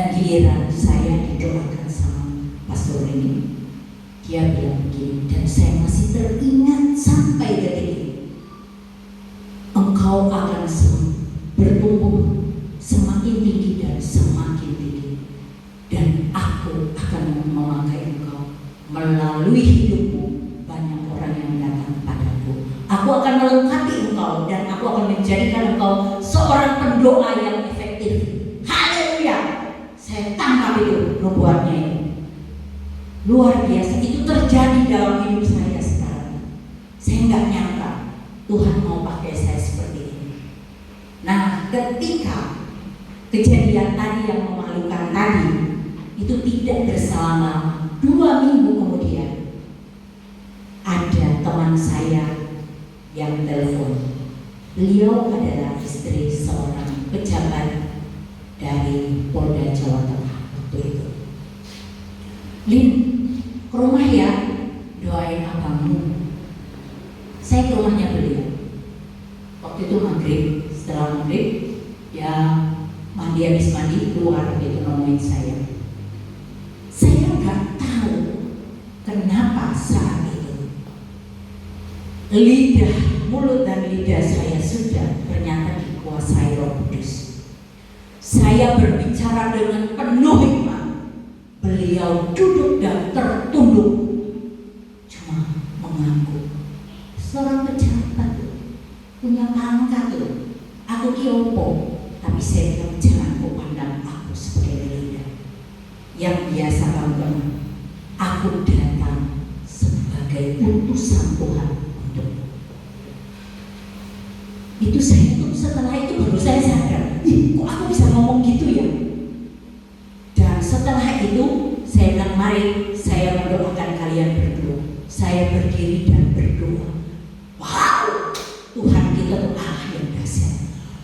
Dan giliran saya didoakan sama pastor ini, dia bilang begini, dan saya masih teringat sampai detik ini, engkau akan bertumbuh semakin tinggi dan semakin tinggi, dan aku akan memakai engkau melalui hidupmu. Banyak orang yang datang padaku, aku akan melengkapi engkau, dan aku akan menjadikan engkau seorang pendoa yang efektif. Haleluya. Saya tangkap itu nubuatnya ini. Luar biasa, itu terjadi dalam hidup saya sekarang. Saya nggak nyangka Tuhan mau pakai saya seperti ini. Nah, ketika kejadian tadi yang memalukan tadi itu tidak berselang 2 minggu kemudian, ada teman saya yang telepon. Beliau adalah istri seorang pejabat dari Polda Jawa Tengah waktu itu. Lin, ke rumah ya, doain abangmu. Saya ke rumahnya beliau. Waktu itu maghrib, setelah maghrib, ya habis mandi keluar gitu nemuin saya. Saya nggak tahu kenapa saat itu mulut dan lidah saya sudah ternyata dikuasai Roh Kudus. Saya berbicara dengan penuh iman. Beliau duduk dan tertunduk, cuma mengangguk. Seorang pejabat punya pangkat tuh. Aku kiopo, tapi saya bilang jangan kau pandang aku sebagai leader. Yang biasa kamu, aku datang sebagai utusan Tuhan untukmu. Itu saya tuh setelah itu baru saya sadar, kok aku bisa ngomong gitu ya. Dan setelah itu saya bilang mari saya mendoakan kalian berdua. Saya berdiri dan berdoa. Wow, Tuhan kita tuh Allah yang dahsyat.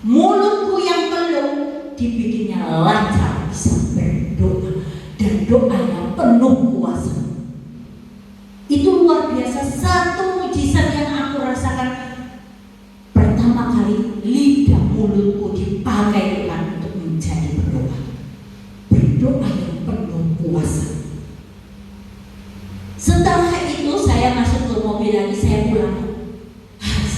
Mulutku yang penuh dibikinnya lancar bisa berdoa, dan doanya penuh kuasa. Itu luar biasa, satu mujizat yang aku rasakan. Pertama kali lidah mulutku dipakai Tuhan untuk menjadi berdoa. Berdoa yang penuh kuasa. Setelah itu saya masuk ke mobil lagi, saya pulang.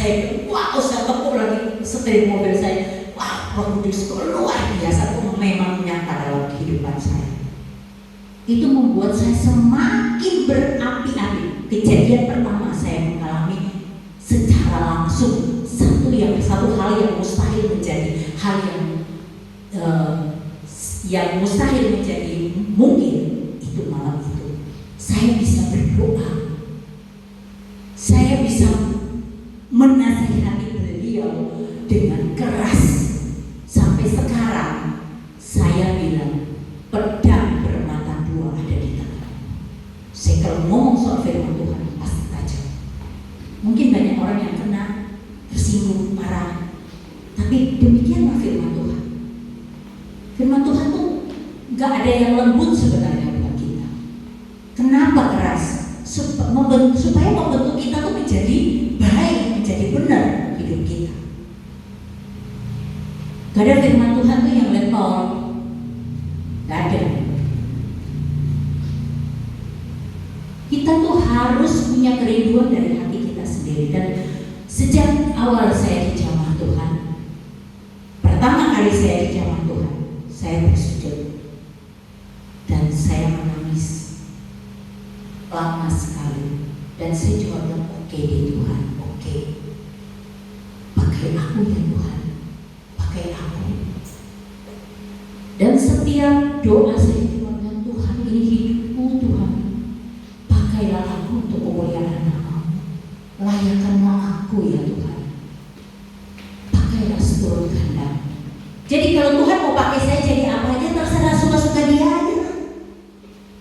Saya tepuk lagi setir mobil saya. Wah, Roh Kudus luar biasa, itu memang nyata dalam kehidupan saya. Itu membuat saya semakin berapi-api. Kejadian pertama saya mengalami secara langsung satu hal yang mustahil menjadi hal yang mustahil menjadi mungkin. Itu malam itu saya bisa berdoa, saya bisa menasihati beliau dengan keras. Sampai sekarang saya bilang pedang bermata dua ada di tangan. Saya kalau ngomong soal firman Tuhan pasti tajam. Mungkin banyak orang yang kena, tersinggung, marah, tapi demikianlah firman Tuhan. Firman Tuhan tuh gak ada yang lembut sebenarnya buat kita. Kenapa keras? Supaya membentuk kita tuh menjadi baik, menjadi benar hidup kita. Gak ada firman Tuhan tuh yang level, gak ada. Kita tuh harus punya kerinduan dari hati kita sendiri. Dan sejak awal saya dijamah Tuhan, pertama kali saya dijamah Tuhan, saya bersujud dan saya menangis lama sekali. Dan saya cuma bilang oke deh Tuhan, oke, pakai aku ya Tuhan, pakai aku. Dan setiap doa saya cuma bilang Tuhan, ini hidupku Tuhan, pakailah aku untuk kemuliaan nama-Mu, layakkanlah aku ya Tuhan, pakailah seturut kehendak. Jadi kalau Tuhan mau pakai saya jadi apa aja, terserah, suka-suka Dia aja.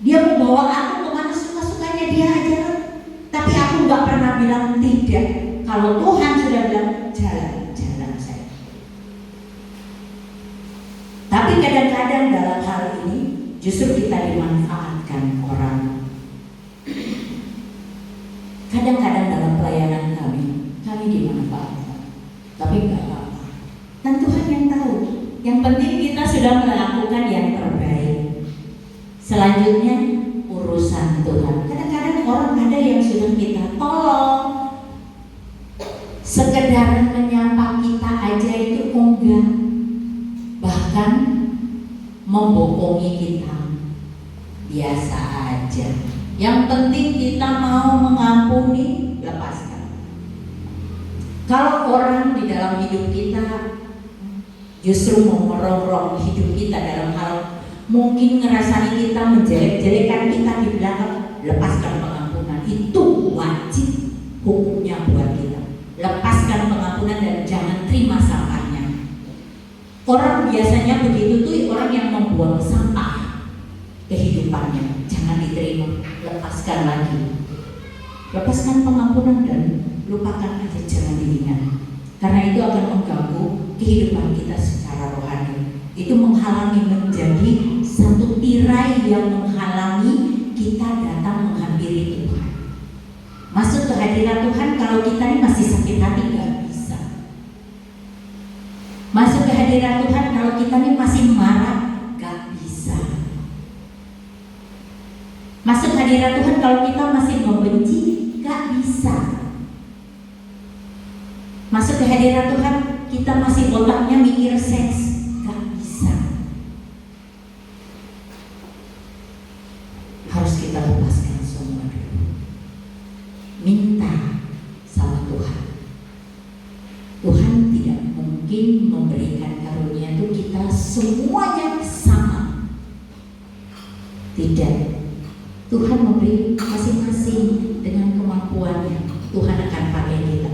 Dia mau bawa aku kemana suka-sukanya Dia aja. Tapi aku gak pernah bilang tidak. Kalau Tuhan sudah bilang jalan saya. Tapi kadang-kadang dalam hal ini justru kita dimanfaatkan orang. Kadang-kadang dalam pelayanan kami dimanfaatkan. Tapi gak apa-apa. Dan Tuhan yang tahu. Yang penting kita sudah melakukan yang terbaik. Selanjutnya urusan Tuhan. Kadang-kadang orang ada yang sudah kita tolong, sekedar menyapa kita aja itu enggak, bahkan membohongi kita, biasa aja. Yang penting kita mau mengampuni, lepaskan. Kalau orang di dalam hidup kita justru mau merongrong hidup kita dalam hal mungkin ngerasani kita, menjelek-jelekan kita di belakang, lepaskan pengampunan. Itu wajib hukumnya buat kita. Lepaskan pengampunan dan jangan terima sampahnya. Orang biasanya begitu tuh, orang yang membuang sampah kehidupannya, jangan diterima, lepaskan lagi. Lepaskan pengampunan dan lupakan aja, jangan diingat. Karena itu akan mengganggu kehidupan kita secara rohani. Itu menghalangi, menjadi satu tirai yang menghalangi kita datang menghampiri Tuhan. Masuk ke hadirat Tuhan kalau kita ini masih sakit hati, gak bisa. Masuk ke hadirat Tuhan kalau kita ini masih marah, gak bisa. Masuk ke hadirat Tuhan kalau kita masih membenci, gak bisa. Masuk ke hadirat Tuhan kita masih otaknya mikir seks, gak bisa. Harus kita lepaskan semua dulu. Minta sama Tuhan. Tuhan tidak mungkin memberikan karunia itu kita semuanya sama. Tidak. Tuhan memberi masing-masing dengan kemampuannya. Tuhan akan pakai kita.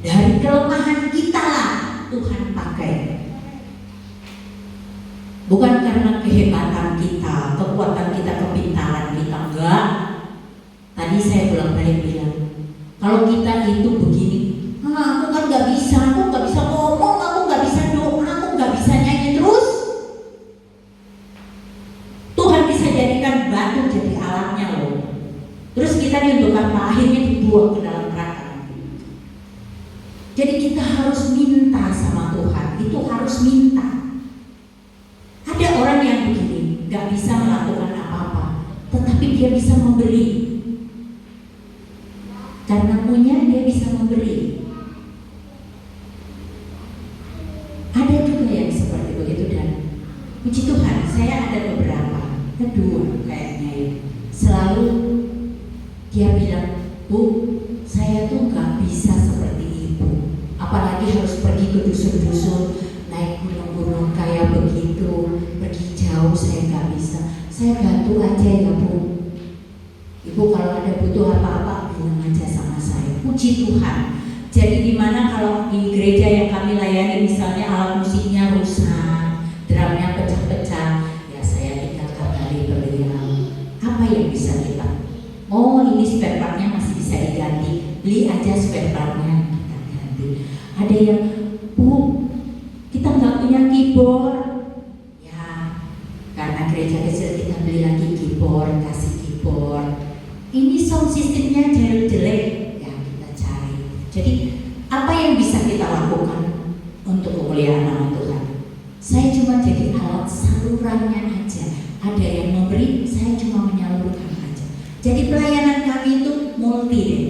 Dari kelemahan kita lah Tuhan pakai. Bukan karena kehebatan kita, kekuatan kita, kepintaran kita, enggak. Tadi saya bolak-balik bilang, kalau kita itu begini, aku kan gak bisa, aku gak bisa ngomong, aku gak bisa doa, aku gak bisa nyanyi terus. Tuhan bisa jadikan batu jadi alatnya loh. Terus kita nih untuk apa? Akhirnya dibuang ke dalam neraka. Jadi kita harus minta sama Tuhan, itu harus minta. Ada orang yang begini, gak bisa melakukan apa-apa, tetapi dia bisa memberi. Karena punya, dia bisa memberi. Ada juga yang seperti begitu, dan puji Tuhan, saya ada beberapa, kedua kayaknya ya. Selalu dia bilang, Bu, saya tuh gak bisa seperti ibu. Apalagi harus pergi ke dusun-dusun, naik gunung-gunung kayak begitu, pergi jauh, saya gak bisa. Saya bantu aja ya Bu. Ibu kalau ada butuh apa-apa bilang aja sama saya. Puji Tuhan. Jadi dimana kalau di gereja yang kami layani misalnya alat musiknya rusak, drumnya pecah-pecah, ya saya tinggalkan dari beliau. Apa yang bisa kita? Oh, ini spare partnya masih bisa diganti, beli aja spare partnya, kita ganti. Ada yang, Bu, kita nggak punya keyboard. Ya, karena gereja kecil kita beli lagi keyboard, kasih keyboard. Ini sound systemnya jelek, ya kita cari. Jadi apa yang bisa kita lakukan untuk kemuliaan nama Tuhan? Saya cuma jadi alat salurannya aja. Ada yang memberi, saya cuma menyalurkan aja. Jadi pelayanan kami itu multi deh.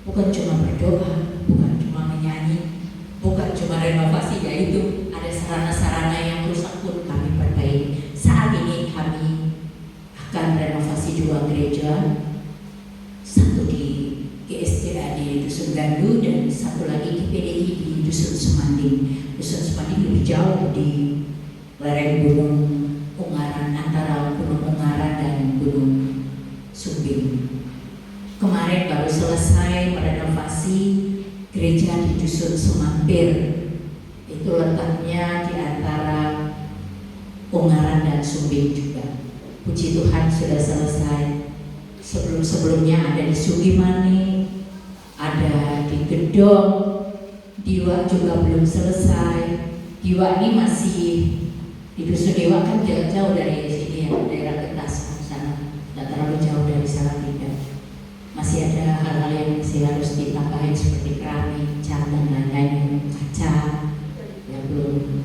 Bukan cuma berdoa, bukan cuma menyanyi, bukan cuma renovasi, yaitu ada sarana-sarana yang rusak pun kami perbaiki. Saat ini kami akan renovasi 2 gereja, satu di GSCA di Dusun Gandu dan satu lagi di PDI di Dusun Semanding. Dusun Semanding lebih jauh di lereng Gunung Ungaran, antara Gunung Ungaran dan Gunung Sumbing. Kemarin baru selesai merenovasi gereja di Dusun Semampir. Itu letaknya di antara Ungaran dan Sumbing juga. Puji Tuhan sudah selesai. Sebelum-sebelumnya ada di Sugimani, ada di Gedong, Diwa juga belum selesai. Diwa ini masih di Dusun Dewa, kan jauh dari sini ya, daerah Getas sana, tidak terlalu jauh dari sana tidak. Masih ada hal-hal yang masih harus ditambahin seperti keramik, cat dan lain-lain, kaca yang belum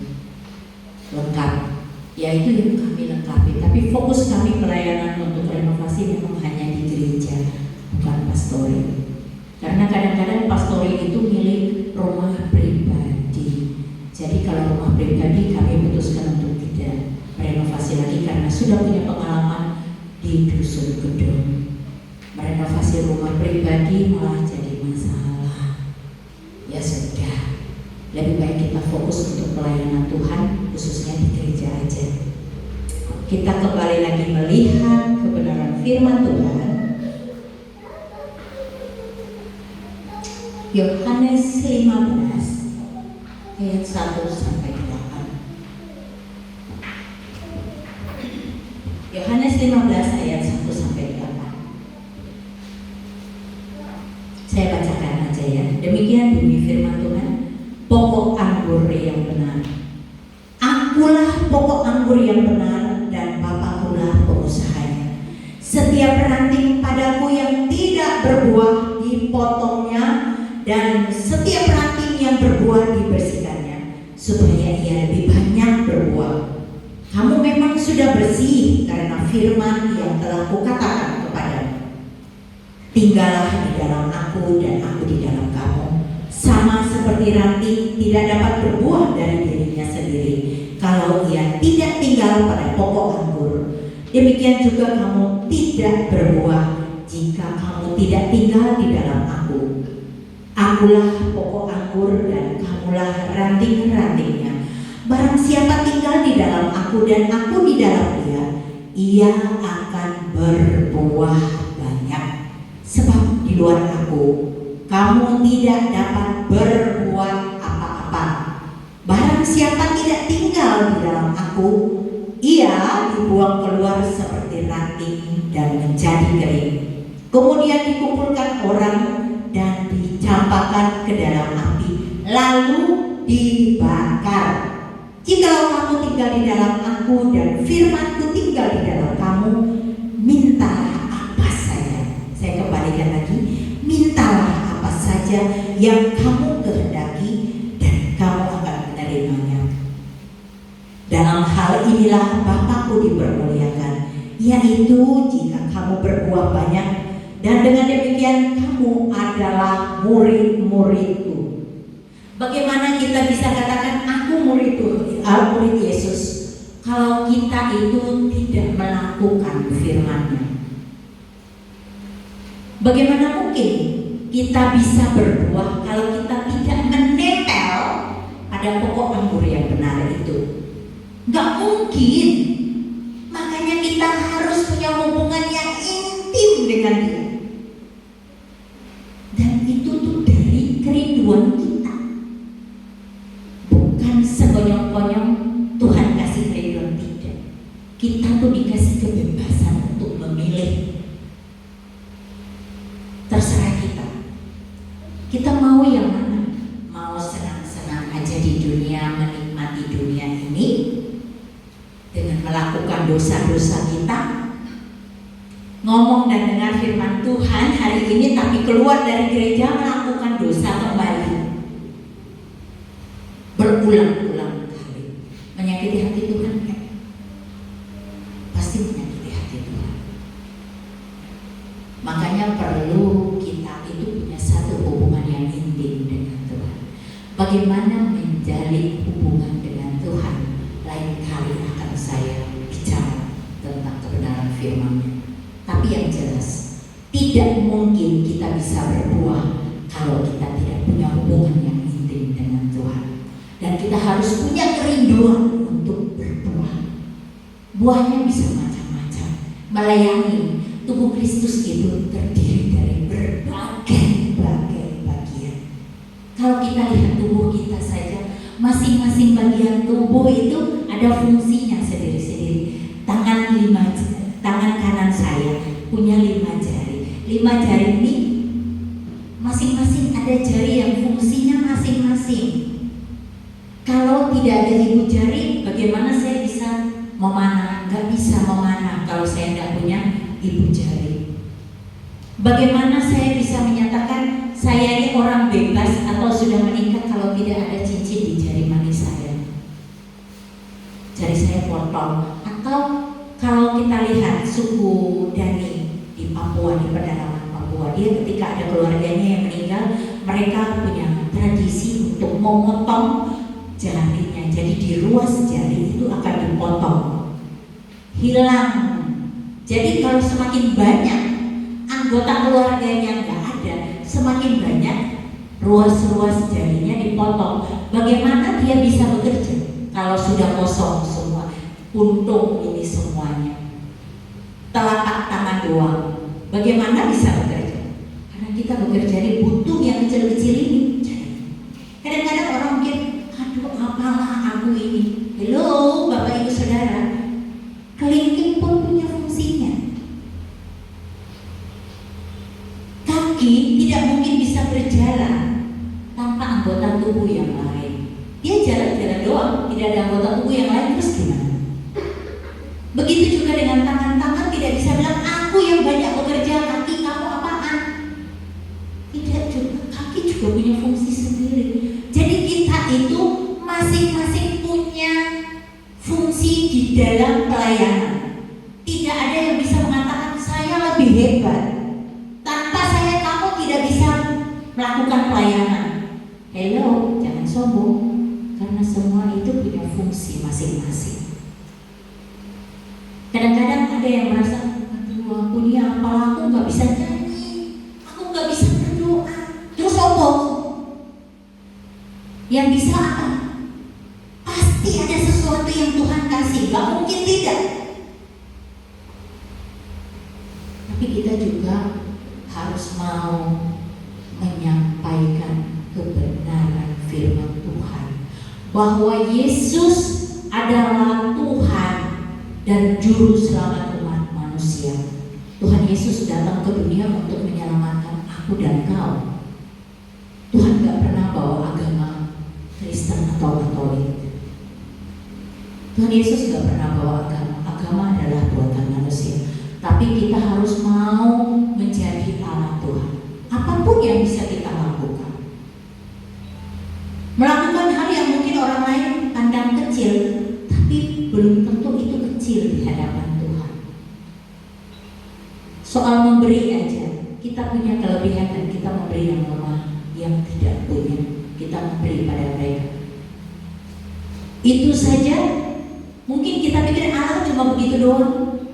lengkap. Ya itu yang kami lengkapi. Tapi fokus kami pelayanan untuk renovasi memang hanya di gereja, bukan pastori. Karena kadang-kadang pastori itu milik rumah pribadi. Jadi kalau rumah pribadi kami putuskan untuk tidak renovasi lagi karena sudah punya pengalaman di dusun gedung. Merenovasi rumah pribadi malah jadi masalah. Ya sudah, lebih baik kita fokus untuk pelayanan Tuhan, khususnya di gereja aja. Kita kembali lagi melihat kebenaran firman Tuhan. Yohanes 15 ayat 1 sampai 8. Yohanes 15 ayat 1 sampai 8. Saya bacakan aja ya. Demikian bunyi firman Tuhan. Pokok anggur yang benar. Akulah pokok anggur yang benar dan Bapa-Kulah pengusahanya. Setiap ranting padaku yang tidak berbuah dipotongnya, dan setiap ranting yang berbuah dibersihkannya, supaya ia lebih banyak berbuah. Kamu memang sudah bersih karena firman yang telah kukatakan kepadamu. Tinggallah di dalam aku dan aku di dalam kamu. Sama seperti ranting tidak dapat berbuah dari dirinya sendiri kalau ia tidak tinggal pada pokok anggur. Demikian juga kamu tidak berbuah jika kamu tidak tinggal di dalam aku. Akulah pokok anggur dan kamulah ranting-rantingnya. Barang siapa tinggal di dalam aku dan aku di dalam dia, ia akan berbuah banyak. Sebab di luar aku, kamu tidak dapat berbuat apa-apa. Barang siapa tidak tinggal di dalam aku, ia dibuang keluar seperti ranting dan menjadi kering. Kemudian dikumpulkan orang dan dicampakkan ke dalam api, lalu dibakar. Jikalau kamu tinggal di dalam aku dan firman-Ku tinggal di dalam kamu, mintalah apa saja. Saya kembalikan lagi, mintalah apa saja yang kamu kehendaki dan kamu akan menerimanya. Dalam hal inilah Bapa-Ku dipermuliakan, yaitu jika kamu berbuah banyak, dan dengan demikian kamu adalah murid-murid-Ku. Bagaimana kita bisa katakan aku murid Yesus kalau kita itu tidak melakukan firman-Nya? Bagaimana mungkin kita bisa berbuah kalau kita tidak menempel pada pokok anggur yang benar itu? Gak mungkin. Makanya kita harus punya hubungan yang intim dengan Dia. Dan itu tuh dari kerinduan kita, bukan sekonyong-konyong Tuhan kasih kerinduan, tidak. Kita tuh dikasih kebebasan untuk memilih. Terserah kita. Kita mau yang mana? Mau senang-senang aja di dunia, menikmati dunia ini dengan melakukan dosa-dosa kita, ngomong dan dengar firman Tuhan hari ini, tapi keluar dari gereja melakukan dosa kembali berulang-ulang kali, menyakiti hati Tuhan kan? Pasti menyakiti hati Tuhan. Makanya perlu kita itu punya satu hubungan yang intim dengan Tuhan. Bagaimana menjalin hubungan dengan Tuhan? Lain kali akan saya bicara tentang kebenaran firman-Nya. Tapi yang jelas, tidak mungkin kita bisa berbuah kalau kita tidak punya hubungan yang intim dengan Tuhan. Dan kita harus punya kerinduan untuk berbuah. Buahnya bisa macam-macam. Melayani tubuh Kristus itu terdiri dari berbagai bagian. Kalau kita lihat tubuh kita saja, masing-masing bagian tubuh itu ada fungsinya sendiri-sendiri. Tangan kanan saya punya 5 jari. 5 jari ini masing-masing ada jari yang fungsinya masing-masing. Kalau tidak ada ibu jari, bagaimana saya bisa memanah? Gak bisa memanah kalau saya tidak punya ibu jari. Bagaimana saya bisa menyatakan saya ini orang bebas atau sudah menikah kalau tidak ada cincin di jari manis saya? Jari saya potong Papua. Atau kalau kita lihat suku Dani di Papua, di pedalaman Papua, dia ketika ada keluarganya yang meninggal, mereka punya tradisi untuk memotong jarinya. Jadi diruas jari itu akan dipotong, hilang. Jadi kalau semakin banyak anggota keluarganya nggak ada, semakin banyak ruas-ruas jarinya dipotong. Bagaimana dia bisa bekerja kalau sudah kosong semua, puntung ini semuanya, telapak tangan doang? Bagaimana bisa bekerja? Karena kita bekerja di buntung yang kecil-kecil ini. Kadang-kadang orang mungkin, aduh apalah aku ini. Halo Bapak Ibu Saudara, kelingking pun punya fungsinya. Kaki tidak mungkin bisa berjalan tanpa anggota tubuh yang lain. Dia jalan-jalan doang, tidak ada anggota tubuh yang lain, terus gimana? Begitu juga dengan tangan-tangan, tidak bisa bilang aku yang banyak bekerja, kaki kamu apaan? Tidak juga, kaki juga punya fungsi sendiri. Jadi kita itu masing-masing punya fungsi di dalam pelayanan. Tidak ada yang bisa mengatakan saya lebih hebat, tanpa saya kamu tidak bisa melakukan pelayanan. Hello, jangan sombong, karena semua itu punya fungsi masing-masing. Kadang-kadang ada yang merasa, aduh aku ini apalah, aku nggak bisa nyanyi, aku nggak bisa berdoa, terus sombong. Yang bisa apa? Pasti ada sesuatu yang Tuhan kasih, nggak mungkin tidak. Tapi kita juga harus mau menyampaikan kebenaran firman Tuhan, bahwa Yesus adalah Tuhan dan Juru Selamat umat manusia. Tuhan Yesus datang ke dunia untuk menyelamatkan aku dan kau. Tuhan gak pernah bawa agama Kristen atau Katolik. Tuhan Yesus gak pernah bawa agama. Agama adalah buatan manusia. Tapi kita harus mau menjadi anak Tuhan. Apapun yang bisa kita lakukan. Melakukan hal yang mungkin orang lain pandang kecil, tapi belum tentu itu kecil di hadapan Tuhan. Soal memberi aja, kita punya kelebihan dan kita memberi yang lemah, yang tidak punya, kita memberi pada mereka. Itu saja, mungkin kita pikir Allah cuma begitu doang,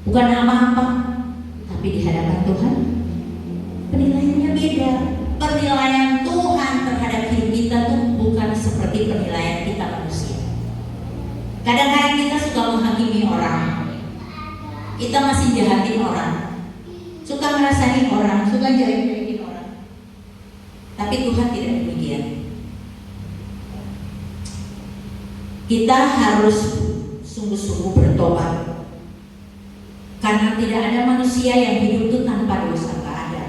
bukan apa-apa. Tapi di hadapan Tuhan, penilaiannya beda. Penilaian Tuhan terhadap hidup kita tuh bukan seperti penilaian kita manusia. Kadang-kadang kita suka menghakimi orang, kita masih jahatin orang, suka ngerasain orang, suka jelek-jelekin orang. Tapi Tuhan tidak demikian. Kita harus sungguh-sungguh bertobat, karena tidak ada manusia yang hidup itu tanpa dosa, gak ada.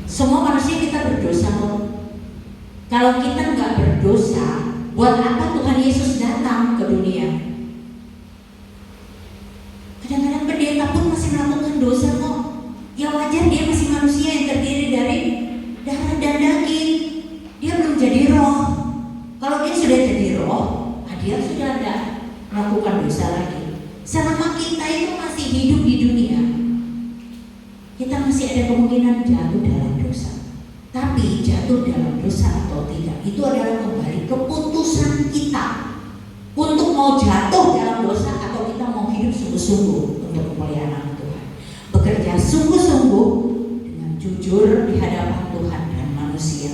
Semua manusia kita berdosa kok. Kalau kita nggak berdosa, buat apa Tuhan Yesus datang ke dunia? Kadang-kadang pendeta pun masih melakukan dosa kok. Ya wajar, dia masih manusia yang terdiri dari darah dan daging. Dia belum jadi roh. Kalau dia sudah jadi roh, dia sudah ada melakukan dosa lagi. Selama kita itu masih hidup di dunia, kita masih ada kemungkinan jatuh dalam dosa. Tapi jatuh dalam dosa atau tidak, itu adalah kembali keputusan kita untuk mau jatuh dalam dosa atau kita mau hidup sungguh-sungguh untuk kemuliaan Tuhan. Bekerja sungguh-sungguh dengan jujur di hadapan Tuhan dan manusia.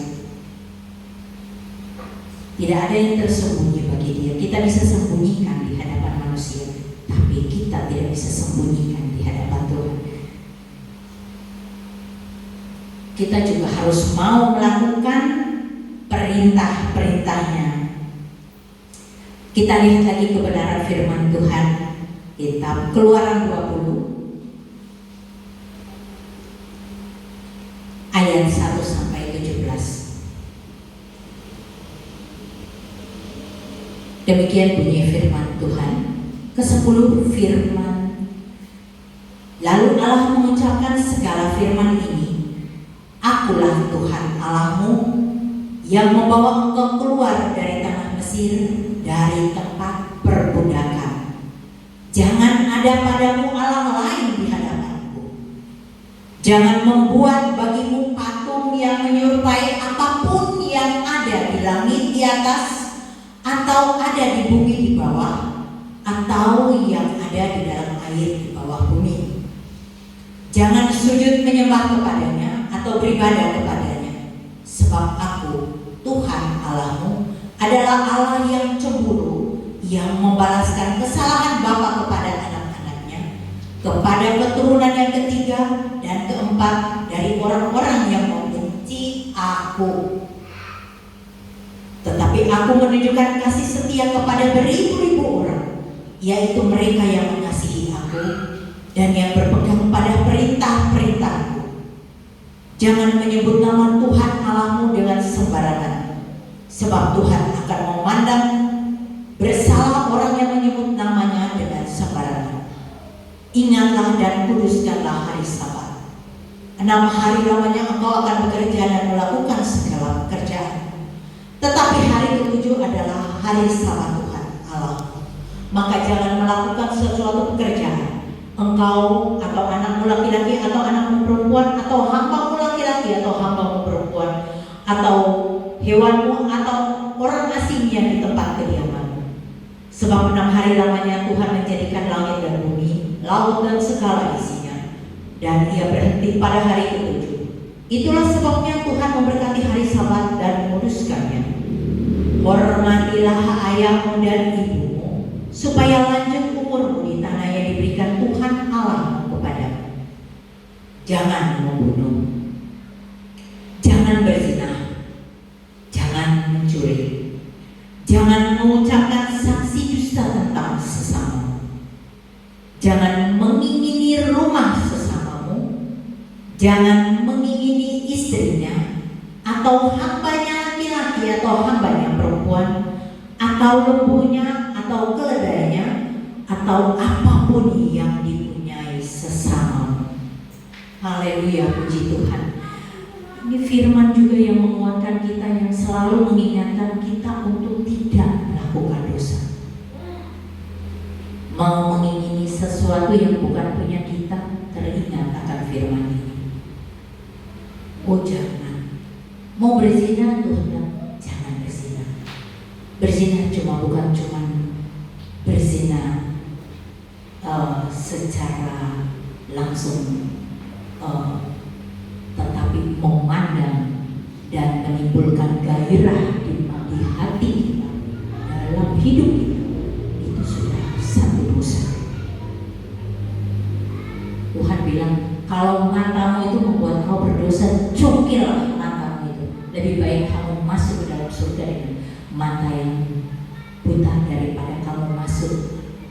Tidak ada yang tersembunyi bagi Dia. Kita bisa sembunyikan di hadapan manusia, tapi kita tidak bisa sembunyikan di hadapan Tuhan. Kita juga harus mau melakukan perintah-perintahnya. Kita lihat lagi kebenaran firman Tuhan, kitab Keluaran 20 ayat 1 sampai 17. Demikian bunyi firman Tuhan. Ke-10 firman. Lalu Allah mengucapkan segala firman ini, Akulah Tuhan Allahmu yang membawa engkau keluar dari tanah Mesir, dari tempat ada padamu Allah lain di hadapanku. Jangan membuat bagimu patung yang menyerupai apapun yang ada di langit di atas, atau ada di bumi di bawah, atau yang ada di dalam air di bawah bumi. Jangan sujud menyembah kepadanya atau beribadah kepadanya, sebab aku, Tuhan Allahmu, adalah Allah yang cemburu, yang membalaskan kesalahan bapa kepada anak-anaknya, kepada keturunan yang ketiga dan keempat dari orang-orang yang membenci aku. Tetapi aku menunjukkan kasih setia kepada beribu-ribu orang, yaitu mereka yang mengasihi aku dan yang berpegang pada perintah-perintahku. Jangan menyebut nama Tuhan Allahmu dengan sembarangan, sebab Tuhan akan memandang bersalah orang yang menyebut namanya dengan sembarangan. Ingatlah dan kuduskanlah hari Sabat. 6 hari lamanya engkau akan bekerja dan melakukan segala pekerjaan. Tetapi hari ke-7 adalah hari Sabat Tuhan Allah. Maka jangan melakukan sesuatu pekerjaan, engkau atau anakmu laki-laki atau anakmu perempuan, atau hambamu laki-laki atau hambamu perempuan, atau hewanmu atau orang asing yang di tempat kediamanmu. Sebab 6 hari lamanya Tuhan menjadikan langit dan bumi, laut dan segala isinya, dan ia berhenti pada hari ke-7. Itulah sebabnya Tuhan memberkati hari Sabat dan menguduskannya. Hormatilah ayahmu dan ibumu, supaya lanjut umurmu di tanah yang diberikan Tuhan Allahmu kepadamu. Jangan membunuh, jangan berzina, jangan mencuri, jangan mengucapkan saksi dusta tentang sesamamu, jangan mengingini rumah sesamamu, jangan mengingini istrinya atau hambanya laki-laki atau hambanya perempuan, atau lembunya atau keledainya, atau apapun yang dipunyai sesamamu. Haleluya, puji Tuhan. Ini firman juga yang menguatkan kita, yang selalu mengingatkan kita untuk tidak melakukan dosa. Mau mengingini sesuatu yang bukan punya kita, teringat akan firman ini. Oh jangan. Mau berzina, Tuhan bilang jangan berzina. Berzina bukan cuma berzina secara langsung, tetapi memandang dan menimbulkan gairah di hati kita, dalam hidup kita, itu sudah satu dosa. Tuhan bilang, kalau matamu itu membuat kau berdosa, cungkillah matamu itu. Lebih baik kamu masuk ke dalam surga dengan mata yang buta, daripada kamu masuk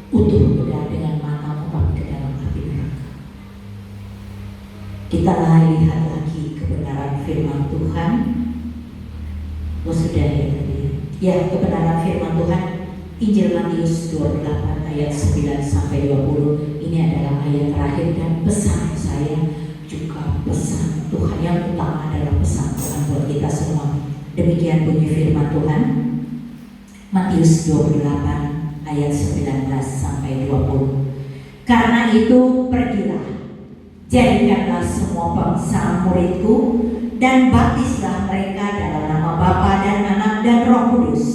utuh dengan matamu tapi ke dalam api neraka. Kita lihat lagi kebenaran firman Tuhan. Oh sudah ya tadi. Ya, kebenaran firman Tuhan Injil Matius 28 ayat 9 sampai 20. Ini adalah ayat terakhir, dan pesan saya juga pesan Tuhan yang utama, adalah pesan Tuhan buat kita semua. Demikian bunyi firman Tuhan. Matius 28 ayat 19 sampai 20. Karena itu pergilah, jadikanlah semua bangsa muridku, dan baptislah mereka dalam nama Bapa dan Anak dan Roh Kudus,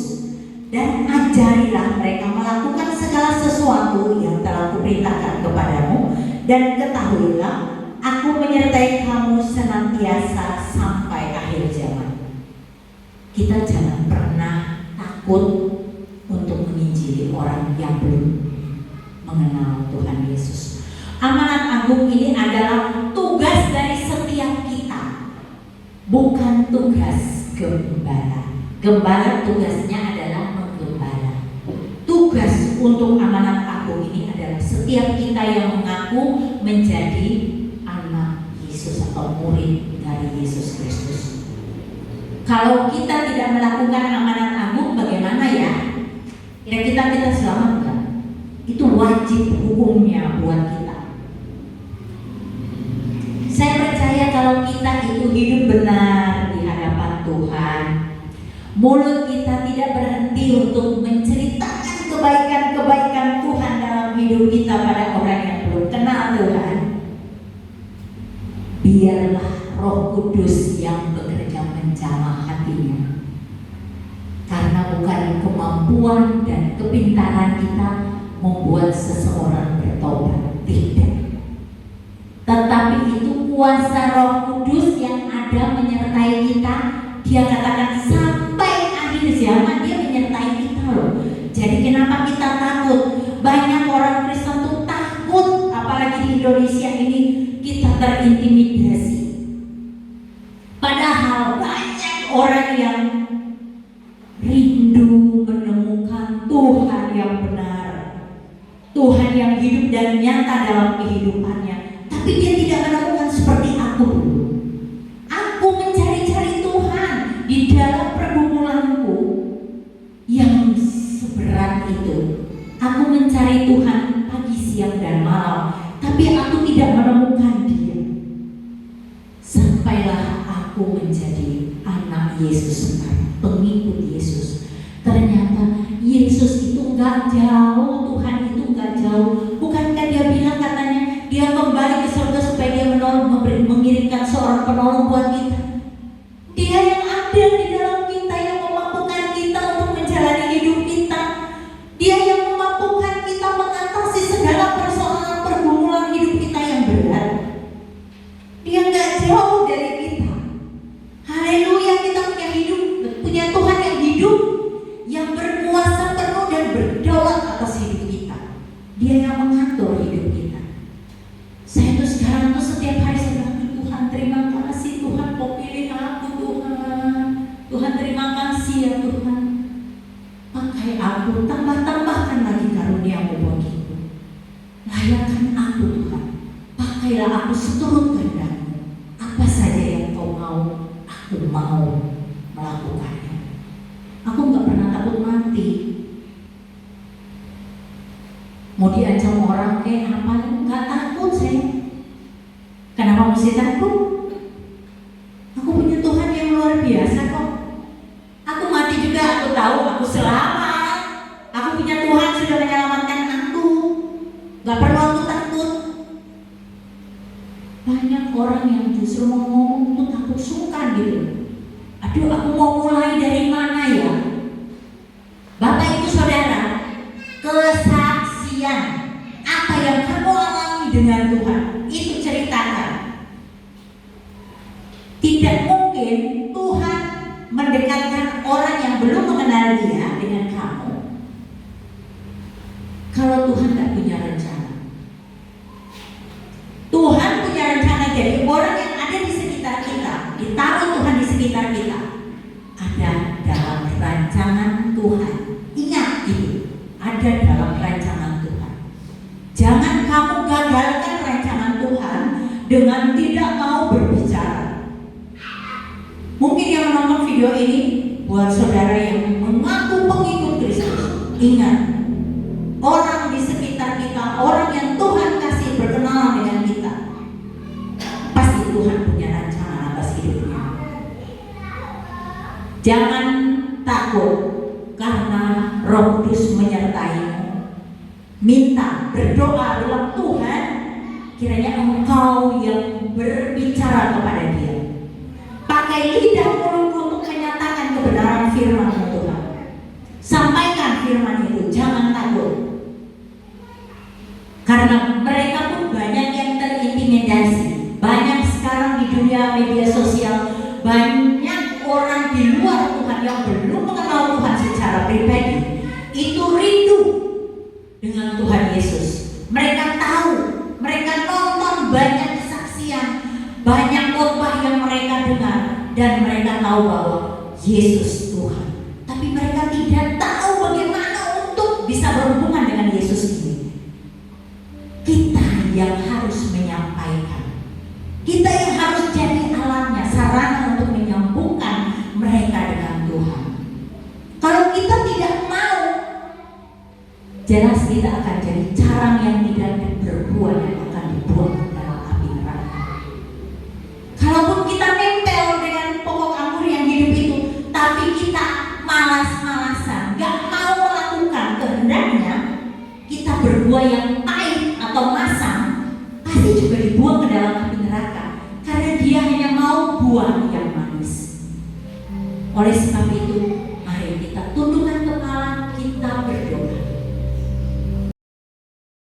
dan ajarilah mereka melakukan segala sesuatu yang telah kuperintahkan kepadamu, dan ketahuilah aku menyertai kamu senantiasa sampai akhir zaman. Kita jangan pernah takut untuk menginjili orang yang belum mengenal Tuhan Yesus. Amanat agung ini adalah tugas dari setiap kita, bukan tugas gembala. Gembala tugasnya adalah menggembala. Tugas untuk amanat agung ini adalah setiap kita yang mengaku menjadi anak Yesus atau murid dari Yesus Kristus. Kalau kita tidak melakukan amanat agung, bagaimana ya? Kira-kira kita selamat enggak? Itu wajib hukumnya buat kita. Saya percaya kalau kita itu hidup benar di hadapan Tuhan, mulut kita tidak berhenti untuk menceritakan kebaikan-kebaikan Tuhan dalam hidup kita pada orang Kudus yang bekerja menjamah hatinya. Karena bukan kemampuan dan kepintaran kita membuat seseorang bertobat, tidak. Tetapi itu kuasa Roh Kudus yang ada menyertai kita. Dia katakan sampai akhir zaman dia menyertai kita loh. Jadi kenapa kita takut? Banyak orang Kristen tuh takut, apalagi di Indonesia ini kita terintimidasi. Padahal banyak orang yang rindu menemukan Tuhan yang benar, Tuhan yang hidup dan nyata dalam kehidupannya. Tapi dia tidak menemukan seperti aku. Aku mencari-cari Tuhan di dalam pergumulanku yang seberat itu. Aku mencari Tuhan pagi, siang, dan malam, tapi aku tidak menemukan Dia. Sampailah aku menjadi anak Yesus sekarang, pengikut Yesus. Ternyata Yesus itu nggak jauh, Tuhan itu nggak jauh. Bukankah Dia bilang katanya Dia kembali ke surga supaya Dia mengirimkan seorang penolong buat kita. Dia yang ada di dalam kita, yang memampukan kita untuk menjalani hidup kita. Dia yang memampukan kita mengatasi segala persoalan pergumulan hidup kita yang berat. Dia nggak jauh dari kita. Haleluya, kita punya hidup, punya Tuhan yang hidup, yang berkuasa penuh dan berdaulat atas hidup kita. Dia yang mengatur hidup kita. Saya tuh sekarang tuh setiap hari saya bilang, Tuhan terima kasih, Tuhan kau pilih aku, Tuhan. Tuhan terima kasih ya Tuhan. Pakai aku, tambahkan lagi karunia-Mu bagiku. Layakkan aku Tuhan. Pakailah aku seturut kehendak-Mu. Apa saja yang kau mau, aku mau melakukannya. Aku nggak pernah takut mati. Mau diancam orang kayak apa, nggak takut saya. Kenapa mesti takut? Aku punya Tuhan yang luar biasa kok. Aku mati juga, aku tahu aku selamat. Aku punya Tuhan sudah menyelamatkan aku. Gak perlu aku takut. Banyak orang yang justru mau ngomong tuh takut sungkan gitu. Aduh, aku mau mulai dari mana ya? Bapak Ibu Saudara, kesaksian apa yang kamu alami dengan Tuhan itu ceritakan. Tidak mungkin Tuhan mendekatkan orang yang belum mengenal Dia dengan kamu kalau Tuhan tidak punya rencana. Tuhan punya rencana, jadi orang yang ada di sekitar kita, ditaruh Tuhan di sekitar kita, ada dalam rancangan Tuhan. Ingat itu, ada dalam rancangan Tuhan. Jangan kamu gagalkan rancangan Tuhan dengan tidak mau berbicara. Mungkin yang menonton video ini buat saudara yang mengaku pengikut Kristus, ingat, orang di sekitar kita, orang yang Tuhan kasih berkenalan dengan kita, pasti Tuhan punya rancangan atas hidupnya. Jangan takut karena Roh Kudus menyertaimu. Minta, berdoa dalam Tuhan, kiranya engkau yang berbicara kepada Dia. Pakai lidah mulutmu untuk menyatakan kebenaran firman Tuhan. Sampaikan firman itu, jangan takut. Karena mereka pun banyak yang terintimidasi. Banyak sekarang di dunia media sosial, banyak orang di luar Tuhan yang belum mengenal Tuhan secara pribadi, itu rindu dengan Tuhan Yesus. Mereka tahu, mereka nonton banyak kesaksian, banyak khotbah yang mereka dengar, dan mereka tahu bahwa Yesus Tuhan. Tapi mereka tidak tahu bagaimana untuk bisa berhubungan dengan Yesus ini. Kita yang harus menyampaikan, kita yang harus jadi alatnya, sarana untuk menyambungkan mereka dengan Tuhan. Kalau kita tidak mau, jelas kita akan jadi carang yang tidak berbuah dan akan dibuang ke dalam api neraka. Kalaupun kita nempel dengan pokok anggur yang hidup itu, tapi kita malas-malasan, gak mau melakukan kehendaknya, kita berbuah yang pahit atau masam, pasti juga dibuang ke dalam api neraka. karena dia hanya mau buah yang manis. Oleh sebab itu,